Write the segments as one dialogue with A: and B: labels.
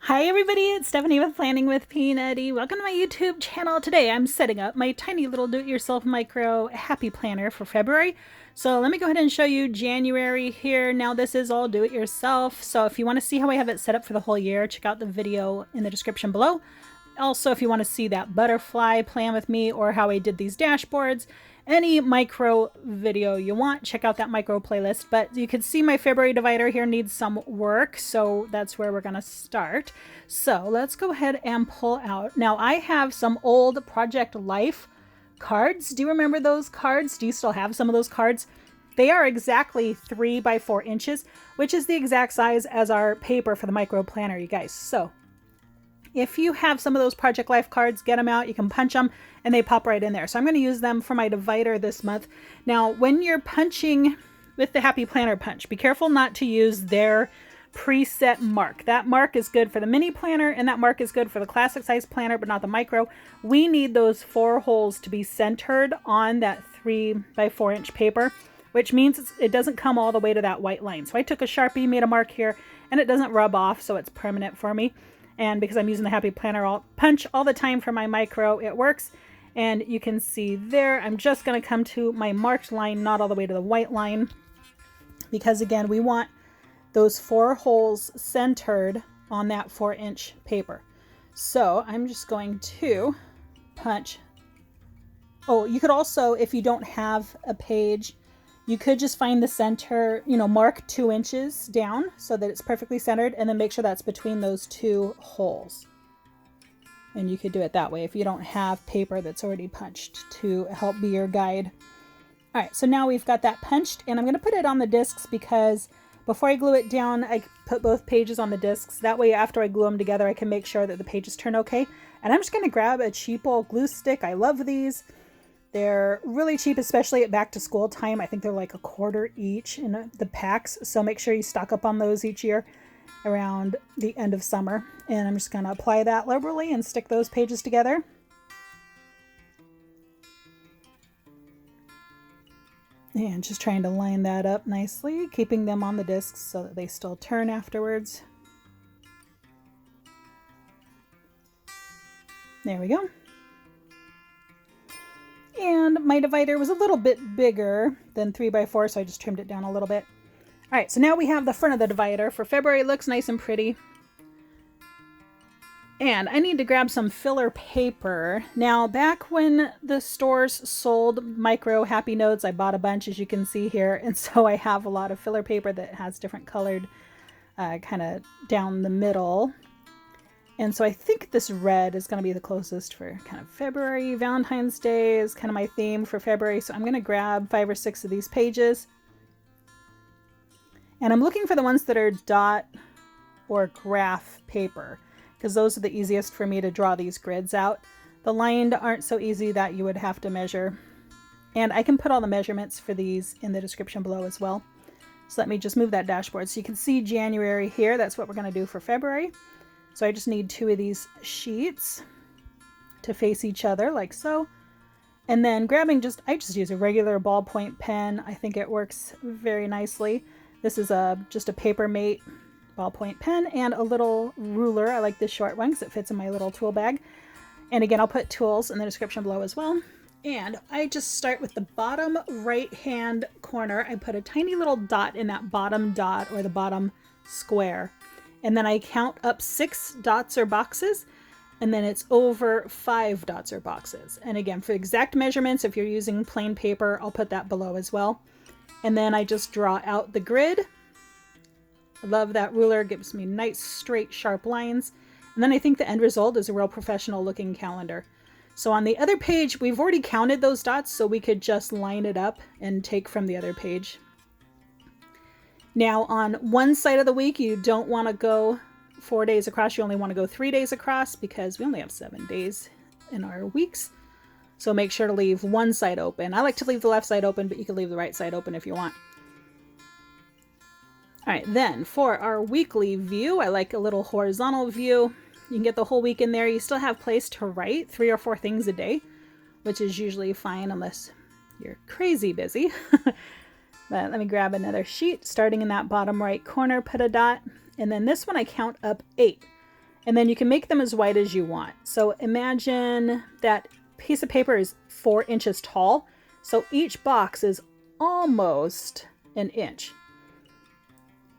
A: Hi everybody, it's Stephanie with Planning with Peanutty. Welcome to my YouTube channel. Today I'm setting up my tiny little do-it-yourself micro happy planner for February. So let me go ahead and show you January here. Now this is all do-it-yourself. So if you want to see how I have it set up for the whole year, check out the video in the description below. Also, if you want to see that butterfly plan with me or how I did these dashboards, any micro video you want, check out that micro playlist. But you can see my February divider here needs some work, so that's where we're going to start. So let's go ahead and pull out. Now I have some old Project Life cards. Do you remember those cards? Do you still have some of those cards? They are exactly 3 by 4 inches, which is the exact size as our paper for the micro planner, you guys. So if you have some of those Project Life cards, get them out. You can punch them and they pop right in there. So I'm going to use them for my divider this month. Now, when you're punching with the Happy Planner punch, be careful not to use their preset mark. That mark is good for the mini planner and that mark is good for the classic size planner, but not the micro. We need those 4 holes to be centered on that 3 by 4 inch paper, which means it doesn't come all the way to that white line. So I took a Sharpie, made a mark here, and it doesn't rub off, so it's permanent for me. And because I'm using the Happy Planner punch all the time for my micro, it works. And you can see there, I'm just going to come to my marked line, not all the way to the white line. Because again, we want those 4 holes centered on that 4 inch paper. So I'm just going to punch. Oh, you could also, if you don't have a page, you could just find the center, mark 2 inches down so that it's perfectly centered, and then make sure that's between those 2 holes. And you could do it that way if you don't have paper that's already punched to help be your guide. All right, so now we've got that punched, and I'm going to put it on the discs because before I glue it down, I put both pages on the discs. That way, after I glue them together, I can make sure that the pages turn okay. And I'm just going to grab a cheap old glue stick. I love these. They're really cheap, especially at back to school time. I think they're like $1 each in the packs. So make sure you stock up on those each year around the end of summer. And I'm just going to apply that liberally and stick those pages together. And just trying to line that up nicely, keeping them on the discs so that they still turn afterwards. There we go. And my divider was a little bit bigger than 3 by 4, so I just trimmed it down a little bit. All right, so now we have the front of the divider. For February, it looks nice and pretty. And I need to grab some filler paper. Now, back when the stores sold micro Happy Notes, I bought a bunch, as you can see here. And so I have a lot of filler paper that has different colored kind of down the middle. And so I think this red is going to be the closest for kind of February. Valentine's Day is kind of my theme for February. So I'm going to grab 5 or 6 of these pages. And I'm looking for the ones that are dot or graph paper, because those are the easiest for me to draw these grids out. The lined aren't so easy that you would have to measure. And I can put all the measurements for these in the description below as well. So let me just move that dashboard so you can see January here. That's what we're going to do for February. So I just need 2 of these sheets to face each other like so. And then grabbing I just use a regular ballpoint pen. I think it works very nicely. This is just a Paper Mate ballpoint pen and a little ruler. I like this short one because it fits in my little tool bag. And again, I'll put tools in the description below as well. And I just start with the bottom right hand corner. I put a tiny little dot in that bottom dot or the bottom square. And then I count up 6 dots or boxes, and then it's over 5 dots or boxes. And again, for exact measurements, if you're using plain paper, I'll put that below as well. And then I just draw out the grid. I love that ruler, it gives me nice, straight, sharp lines. And then I think the end result is a real professional looking calendar. So on the other page, we've already counted those dots, so we could just line it up and take from the other page. Now, on one side of the week, you don't want to go 4 days across. You only want to go 3 days across because we only have 7 days in our weeks. So make sure to leave one side open. I like to leave the left side open, but you can leave the right side open if you want. All right, then for our weekly view, I like a little horizontal view. You can get the whole week in there. You still have place to write 3 or 4 things a day, which is usually fine unless you're crazy busy. But let me grab another sheet, starting in that bottom right corner, put a dot. And then this one I count up 8. And then you can make them as wide as you want. So imagine that piece of paper is 4 inches tall. So each box is almost an inch,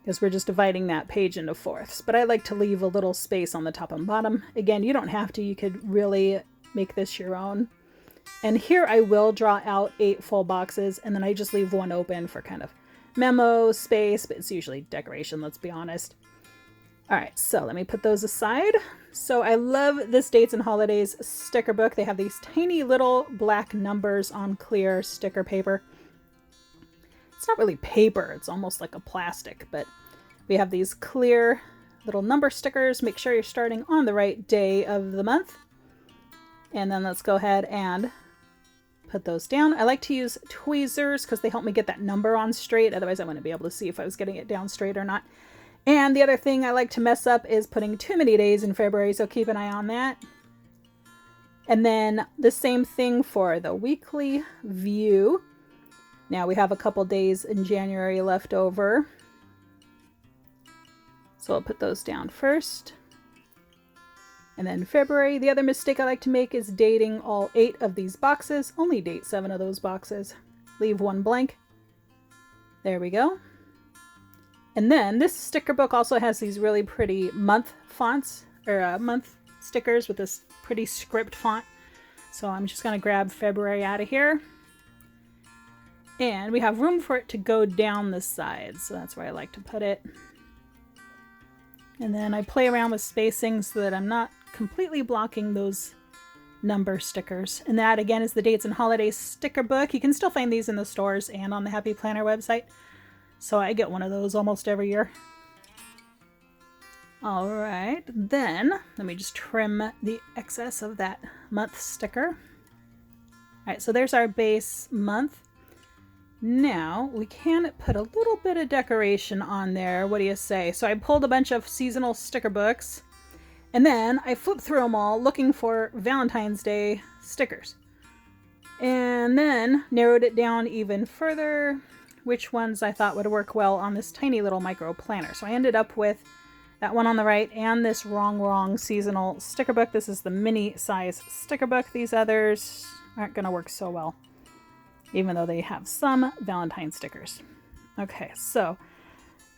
A: because we're just dividing that page into fourths. But I like to leave a little space on the top and bottom. Again, you don't have to. You could really make this your own. And here I will draw out 8 full boxes, and then I just leave one open for kind of memo space, but it's usually decoration, let's be honest. All right, so let me put those aside. So I love this Dates and Holidays sticker book. They have these tiny little black numbers on clear sticker paper. It's not really paper, it's almost like a plastic, but we have these clear little number stickers. Make sure you're starting on the right day of the month. And then let's go ahead and put those down. I like to use tweezers because they help me get that number on straight. Otherwise I wouldn't be able to see if I was getting it down straight or not. And the other thing I like to mess up is putting too many days in February, so keep an eye on that. And then the same thing for the weekly view. Now we have a couple days in January left over, so I'll put those down first. And then February. The other mistake I like to make is dating all 8 of these boxes. Only date 7 of those boxes. Leave 1 blank. There we go. And then this sticker book also has these really pretty month fonts, or month stickers with this pretty script font. So I'm just going to grab February out of here. And we have room for it to go down the sides, so that's where I like to put it. And then I play around with spacing so that I'm not completely blocking those number stickers. And that again is the Dates and Holidays sticker book. You can still find these in the stores and on the Happy Planner website. So I get one of those almost every year. All right, then let me just trim the excess of that month sticker. All right, so there's our base month. Now we can put a little bit of decoration on there. What do you say? So I pulled a bunch of seasonal sticker books, and then I flipped through them all looking for Valentine's Day stickers. And then narrowed it down even further, which ones I thought would work well on this tiny little micro planner. So I ended up with that one on the right and this wrong seasonal sticker book. This is the mini size sticker book. These others aren't going to work so well, even though they have some Valentine stickers. Okay, so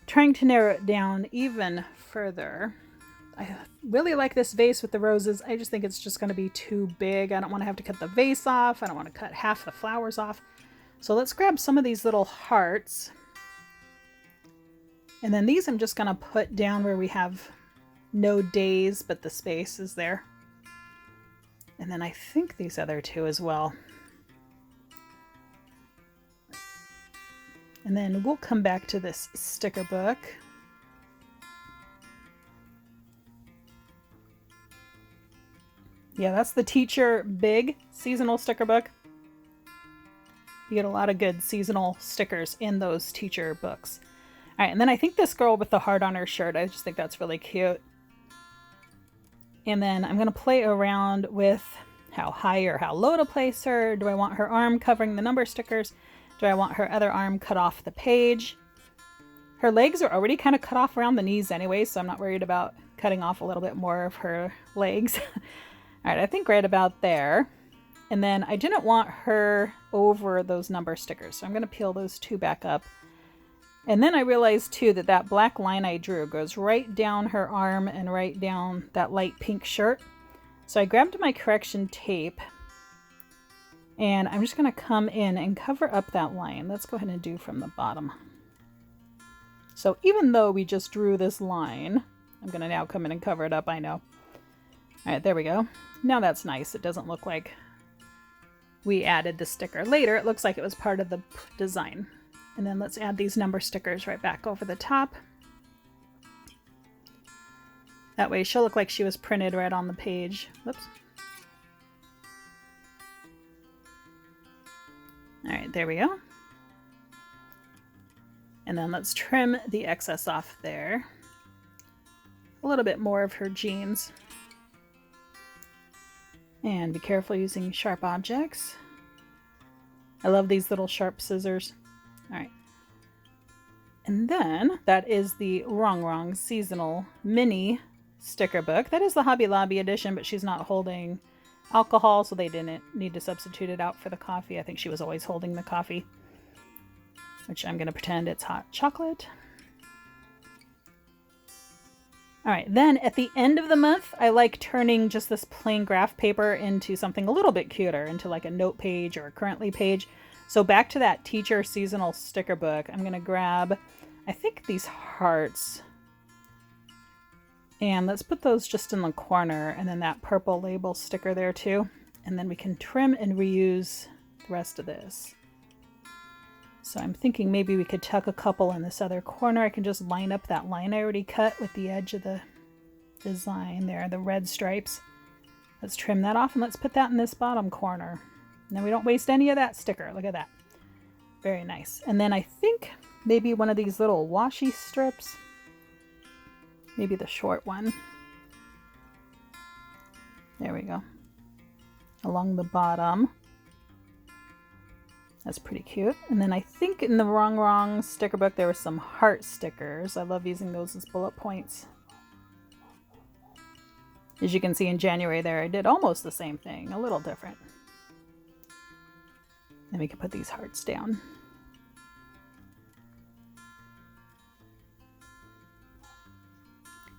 A: trying to narrow it down even further. I really like this vase with the roses. I just think it's just going to be too big. I don't want to have to cut the vase off. I don't want to cut half the flowers off. So let's grab some of these little hearts. And then these I'm just going to put down where we have no days, but the space is there. And then I think these other 2 as well. And then we'll come back to this sticker book. Yeah, that's the Teacher Big seasonal sticker book. You get a lot of good seasonal stickers in those teacher books. All right, and then I think this girl with the heart on her shirt, I just think that's really cute. And then I'm going to play around with how high or how low to place her. Do I want her arm covering the number stickers? Do I want her other arm cut off the page? Her legs are already kind of cut off around the knees anyway, so I'm not worried about cutting off a little bit more of her legs. All right, I think right about there. And then I didn't want her over those number stickers, so I'm going to peel those 2 back up. And then I realized too that that black line I drew goes right down her arm and right down that light pink shirt. So I grabbed my correction tape and I'm just going to come in and cover up that line. Let's go ahead and do from the bottom. So even though we just drew this line, I'm going to now come in and cover it up, I know. All right, there we go. Now that's nice. It doesn't look like we added the sticker later. It looks like it was part of the design. And then let's add these number stickers right back over the top. That way she'll look like she was printed right on the page. Whoops. All right, there we go. And then let's trim the excess off there. A little bit more of her jeans. And be careful using sharp objects. I love these little sharp scissors. All right. And then that is the wrong seasonal mini sticker book. That is the Hobby Lobby edition, but she's not holding alcohol, so they didn't need to substitute it out for the coffee. I think she was always holding the coffee, which I'm going to pretend it's hot chocolate. All right, then at the end of the month, I like turning just this plain graph paper into something a little bit cuter, into like a note page or a currently page. So back to that teacher seasonal sticker book, I'm going to grab, I think, these hearts. And let's put those just in the corner, and then that purple label sticker there too. And then we can trim and reuse the rest of this. So I'm thinking maybe we could tuck a couple in this other corner. I can just line up that line I already cut with the edge of the design there, the red stripes. Let's trim that off and let's put that in this bottom corner. And then we don't waste any of that sticker. Look at that. Very nice. And then I think maybe one of these little washi strips. Maybe the short one. There we go. Along the bottom. That's pretty cute. And then I think in the wrong sticker book there were some heart stickers. I love using those as bullet points. As you can see in January there, I did almost the same thing, a little different. Then we can put these hearts down.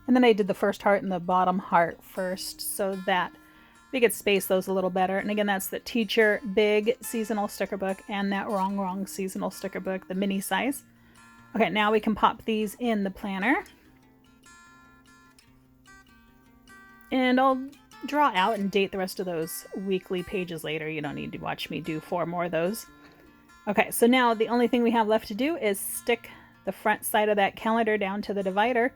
A: And then I did the first heart and the bottom heart first so that we could space those a little better. And again, that's the Teacher Big Seasonal Sticker Book and that Wrong Seasonal Sticker Book, the mini size. Okay, now we can pop these in the planner. And I'll draw out and date the rest of those weekly pages later. You don't need to watch me do 4 more of those. Okay, so now the only thing we have left to do is stick the front side of that calendar down to the divider.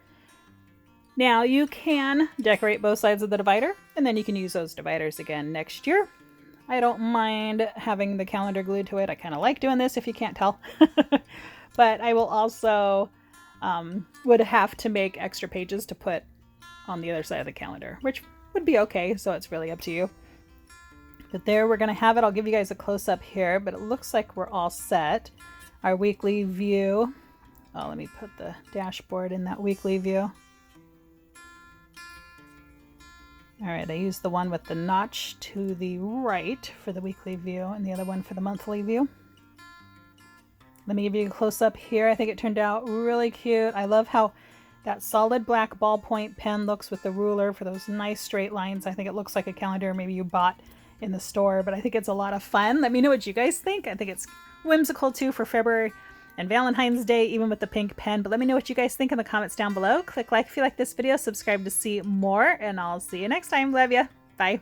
A: Now you can decorate both sides of the divider, and then you can use those dividers again next year. I don't mind having the calendar glued to it. I kind of like doing this if you can't tell. But I will also would have to make extra pages to put on the other side of the calendar, which would be okay, so it's really up to you. But there we're going to have it. I'll give you guys a close-up here, but it looks like we're all set. Our weekly view. Oh, let me put the dashboard in that weekly view. All right, I used the one with the notch to the right for the weekly view and the other one for the monthly view. Let me give you a close-up here. I think it turned out really cute. I love how that solid black ballpoint pen looks with the ruler for those nice straight lines. I think it looks like a calendar maybe you bought in the store, but I think it's a lot of fun. Let me know what you guys think. I think it's whimsical too for February and Valentine's Day, even with the pink pen. But let me know what you guys think in the comments down below. Click like if you like this video, subscribe to see more, and I'll see you next time. Love ya. Bye.